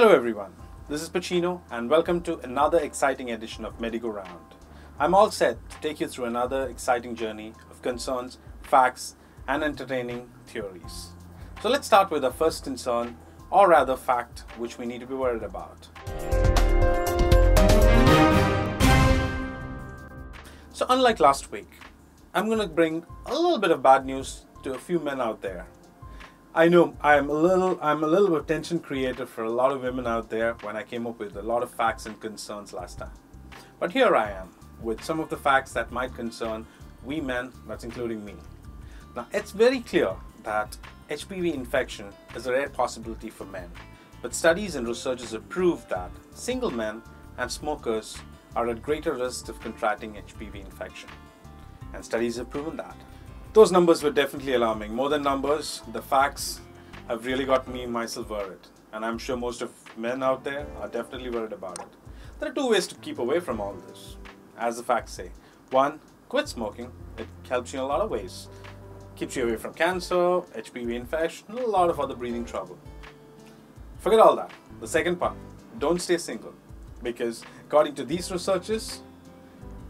Hello everyone, this is Pachino and welcome to another exciting edition of MEDIGO Round. I'm all set to take you through another exciting journey of concerns, facts and entertaining theories. So let's start with our first concern, or rather fact, which we need to be worried about. So unlike last week, I'm going to bring a little bit of bad news to a few men out there. I know I'm a little attention creator for a lot of women out there when I came up with a lot of facts and concerns last time. But here I am with some of the facts that might concern we men, that's including me. Now it's very clear that HPV infection is a rare possibility for men, but studies and researchers have proved that single men and smokers are at greater risk of contracting HPV infection. And studies have proven that. Those numbers were definitely alarming. More than numbers, the facts have really got me myself worried. And I'm sure most of men out there are definitely worried about it. There are two ways to keep away from all this, as the facts say. One, quit smoking. It helps you in a lot of ways. Keeps you away from cancer, HPV infection, and a lot of other breathing trouble. Forget all that. The second part, don't stay single. Because according to these researchers,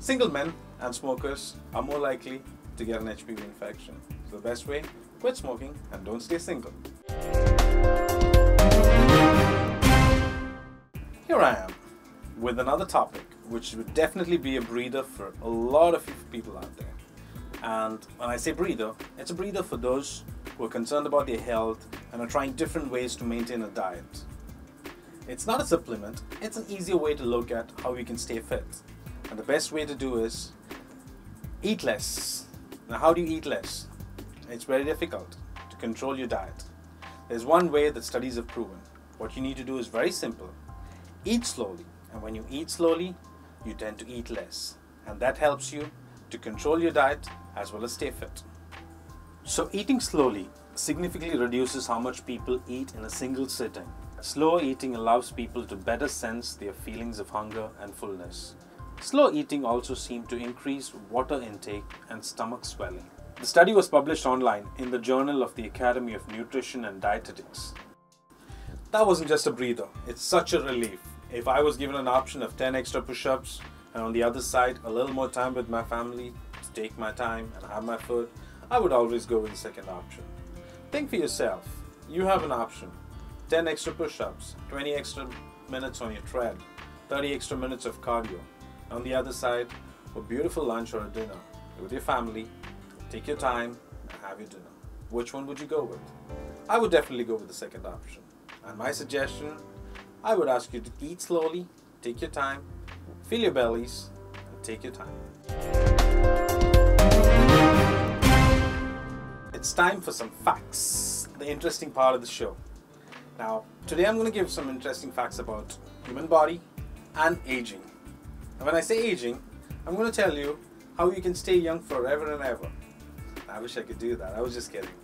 single men and smokers are more likely to get an HPV infection. So the best way, quit smoking and don't stay single. Here I am with another topic which would definitely be a breather for a lot of people out there. And when I say breather, it's a breather for those who are concerned about their health and are trying different ways to maintain a diet. It's not a supplement, it's an easier way to look at how we can stay fit. And the best way to do is eat less. Now, how do you eat less? It's very difficult to control your diet. There's one way that studies have proven. What you need to do is very simple. Eat slowly. And when you eat slowly, you tend to eat less. And that helps you to control your diet as well as stay fit. So eating slowly significantly reduces how much people eat in a single sitting. Slow eating allows people to better sense their feelings of hunger and fullness. Slow eating also seemed to increase water intake and stomach swelling. The study was published online in the Journal of the Academy of Nutrition and Dietetics. That wasn't just a breather, it's such a relief. If I was given an option of 10 extra push-ups and on the other side a little more time with my family to take my time and have my food, I would always go with the second option. Think for yourself, you have an option. 10 extra push-ups, 20 extra minutes on your tread, 30 extra minutes of cardio. On the other side, a beautiful lunch or a dinner with your family. Take your time and have your dinner. Which one would you go with? I would definitely go with the second option. And my suggestion, I would ask you to eat slowly, take your time, fill your bellies, and take your time. It's time for some facts, the interesting part of the show. Now, today I'm going to give some interesting facts about human body and aging. And when I say aging, I'm going to tell you how you can stay young forever and ever. I wish I could do that. I was just kidding.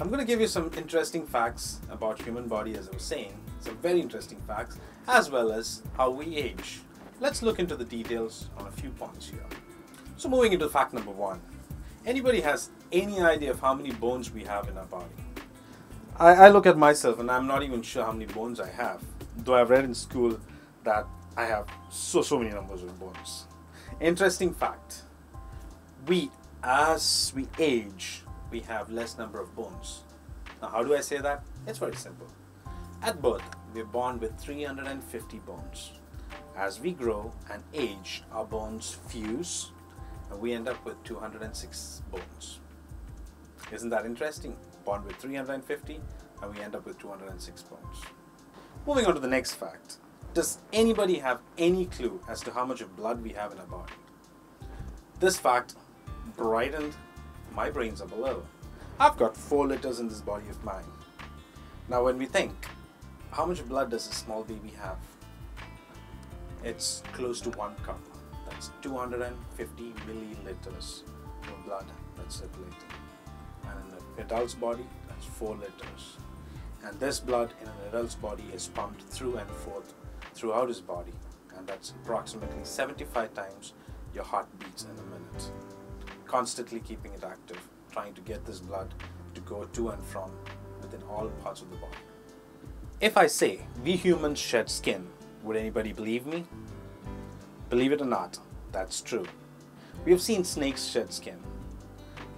I'm going to give you some interesting facts about human body, as I was saying. Some very interesting facts, as well as how we age. Let's look into the details on a few points here. So moving into fact number one. Anybody has any idea of how many bones we have in our body? I look at myself and I'm not even sure how many bones I have. Though I've read in school that I have so many numbers of bones. Interesting fact. As we age, we have less number of bones. Now, how do I say that? It's very simple. At birth, we're born with 350 bones. As we grow and age, our bones fuse, and we end up with 206 bones. Isn't that interesting? Born with 350, and we end up with 206 bones. Moving on to the next fact. Does anybody have any clue as to how much of blood we have in our body? This fact brightened my brains up a little. I've got 4 liters in this body of mine. Now when we think, how much blood does a small baby have? It's close to 1 cup. That's 250 milliliters of blood that's circulating. And in an adult's body, that's 4 liters. And this blood in an adult's body is pumped through and forth throughout his body, and that's approximately 75 times your heart beats in a minute. Constantly keeping it active, trying to get this blood to go to and from within all parts of the body. If I say we humans shed skin, would anybody believe me? Believe it or not, that's true. We have seen snakes shed skin.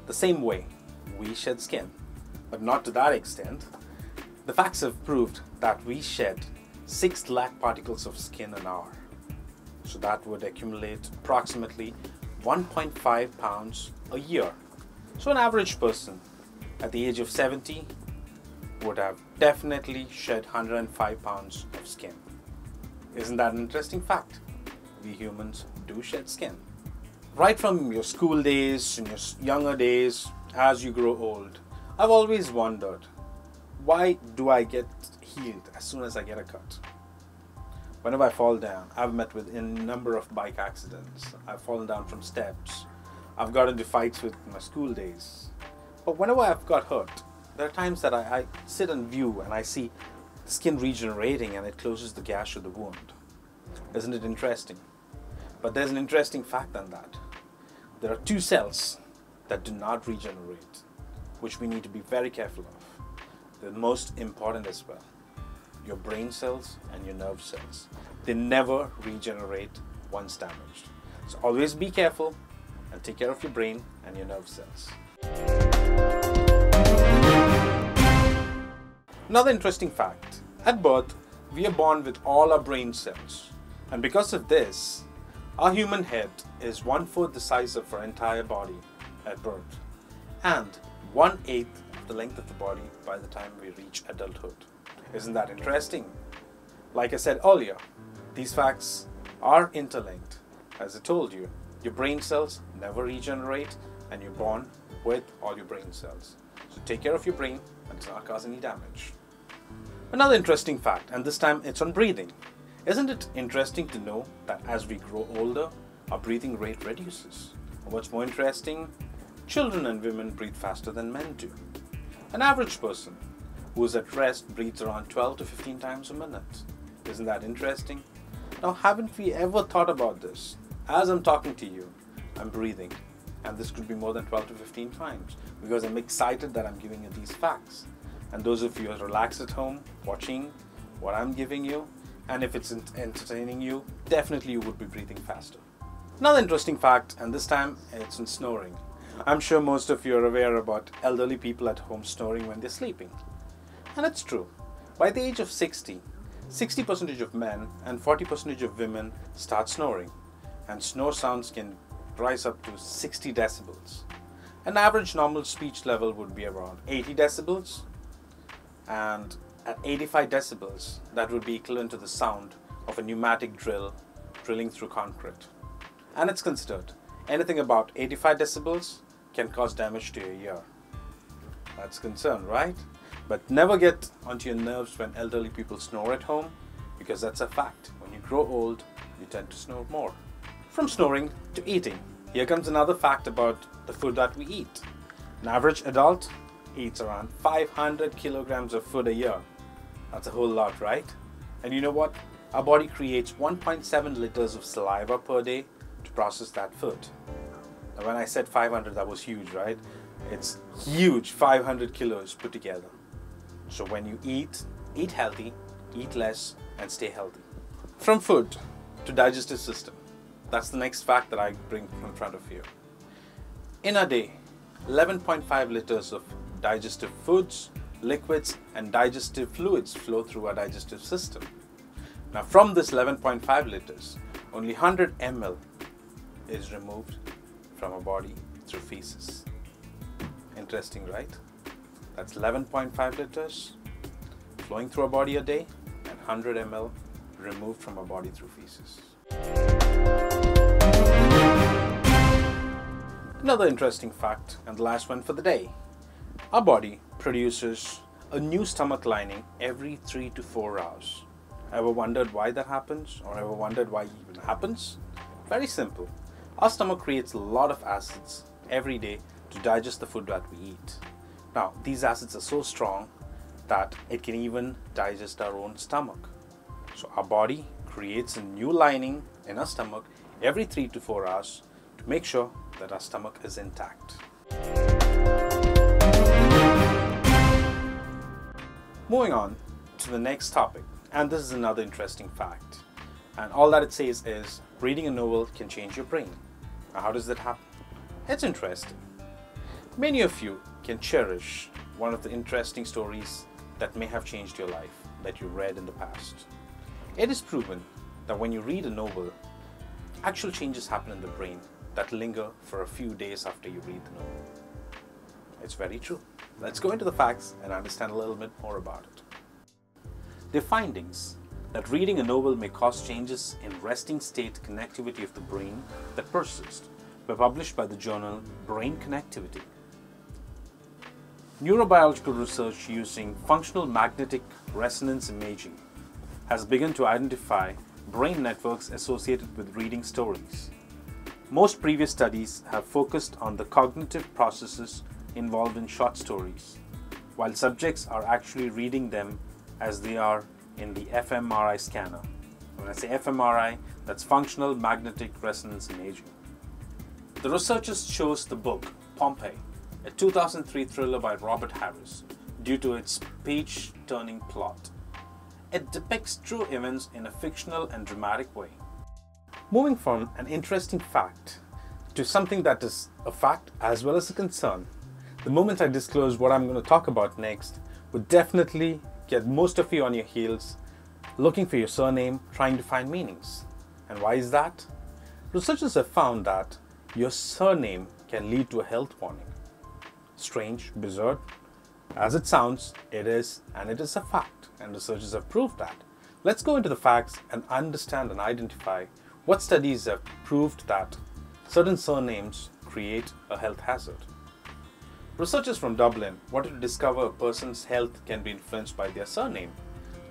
The same way, we shed skin, but not to that extent. The facts have proved that we shed 6 lakh particles of skin an hour. So that would accumulate approximately 1.5 pounds a year. So an average person at the age of 70 would have definitely shed 105 pounds of skin. Isn't that an interesting fact? We humans do shed skin. Right from your school days, in your younger days, as you grow old, I've always wondered, why do I get healed as soon as I get a cut? Whenever I fall down, I've met with a number of bike accidents. I've fallen down from steps. I've got into fights with my school days. But whenever I've got hurt, there are times that I sit and view and I see the skin regenerating and it closes the gash of the wound. Isn't it interesting? But there's an interesting fact on that. There are 2 cells that do not regenerate, which we need to be very careful of. They're the most important as well. Your brain cells and your nerve cells. They never regenerate once damaged. So always be careful and take care of your brain and your nerve cells. Another interesting fact. At birth, we are born with all our brain cells. And because of this, our human head is 1/4 the size of our entire body at birth and 1/8 of the length of the body by the time we reach adulthood. Isn't that interesting? Like I said earlier, these facts are interlinked. As I told you, your brain cells never regenerate and you're born with all your brain cells. So take care of your brain and do not cause any damage. Another interesting fact, and this time it's on breathing. Isn't it interesting to know that as we grow older, our breathing rate reduces? And what's more interesting, children and women breathe faster than men do. An average person who is at rest breathes around 12 to 15 times a minute. Isn't that interesting? Now, haven't we ever thought about this? As I'm talking to you, I'm breathing, and this could be more than 12 to 15 times because I'm excited that I'm giving you these facts. And those of you who are relaxed at home, watching what I'm giving you, and if it's entertaining you, definitely you would be breathing faster. Another interesting fact, and this time it's on snoring. I'm sure most of you are aware about elderly people at home snoring when they're sleeping. And it's true. By the age of 60, 60% of men and 40% of women start snoring. And snore sounds can rise up to 60 decibels. An average normal speech level would be around 80 decibels. And at 85 decibels, that would be equivalent to the sound of a pneumatic drill drilling through concrete. And it's considered anything about 85 decibels can cause damage to your ear. That's a concern, right? But never get onto your nerves when elderly people snore at home, because that's a fact. When you grow old, you tend to snore more. From snoring to eating, here comes another fact about the food that we eat. An average adult eats around 500 kilograms of food a year. That's a whole lot, right? And you know what? Our body creates 1.7 liters of saliva per day to process that food. Now, when I said 500, that was huge, right? It's huge, 500 kilos put together. So when you eat healthy, eat less, and stay healthy. From food to digestive system. That's the next fact that I bring in front of you. In a day, 11.5 liters of digestive foods, liquids, and digestive fluids flow through our digestive system. Now from this 11.5 liters, only 100 ml is removed from our body through feces. Interesting, right? That's 11.5 liters flowing through our body a day and 100 ml removed from our body through feces. Another interesting fact, and the last one for the day. Our body produces a new stomach lining every 3 to 4 hours. Ever wondered why that happens, or ever wondered why it even happens? Very simple. Our stomach creates a lot of acids every day to digest the food that we eat. Now, these acids are so strong that it can even digest our own stomach. So our body creates a new lining in our stomach every 3 to 4 hours to make sure that our stomach is intact. Moving on, to the next topic, and this is another interesting fact. And all that it says is reading a novel can change your brain. Now, how does that happen? It's interesting. Many of you can cherish one of the interesting stories that may have changed your life that you read in the past. It is proven that when you read a novel, actual changes happen in the brain that linger for a few days after you read the novel. It's very true. Let's go into the facts and understand a little bit more about it. The findings that reading a novel may cause changes in resting state connectivity of the brain that persist were published by the journal Brain Connectivity. Neurobiological research using functional magnetic resonance imaging has begun to identify brain networks associated with reading stories. Most previous studies have focused on the cognitive processes involved in short stories, while subjects are actually reading them as they are in the fMRI scanner. When I say fMRI, that's functional magnetic resonance imaging. The researchers chose the book Pompeii, a 2003 thriller by Robert Harris, due to its page-turning plot. It depicts true events in a fictional and dramatic way. Moving from an interesting fact to something that is a fact as well as a concern, the moment I disclose what I'm going to talk about next would definitely get most of you on your heels, looking for your surname, trying to find meanings. And why is that? Researchers have found that your surname can lead to a health warning. Strange, bizarre, as it sounds, it is, and it is a fact, and researchers have proved that. Let's go into the facts and understand and identify what studies have proved that certain surnames create a health hazard. Researchers from Dublin wanted to discover a person's health can be influenced by their surname.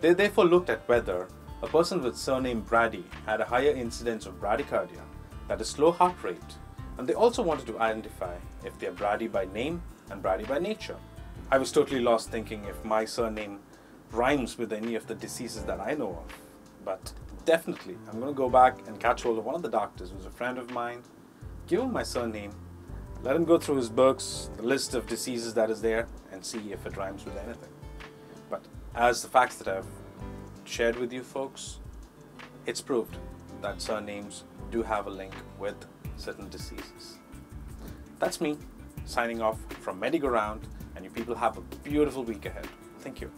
They therefore looked at whether a person with surname Brady had a higher incidence of bradycardia, that is slow heart rate, and they also wanted to identify if they are Brady by name and Brady by nature. I was totally lost thinking if my surname rhymes with any of the diseases that I know of. But definitely, I'm going to go back and catch hold of one of the doctors who's a friend of mine, give him my surname, let him go through his books, the list of diseases that is there, and see if it rhymes with anything. But as the facts that I've shared with you folks, it's proved that surnames do have a link with certain diseases. That's me, signing off from MEDIGO, and you people have a beautiful week ahead. Thank you.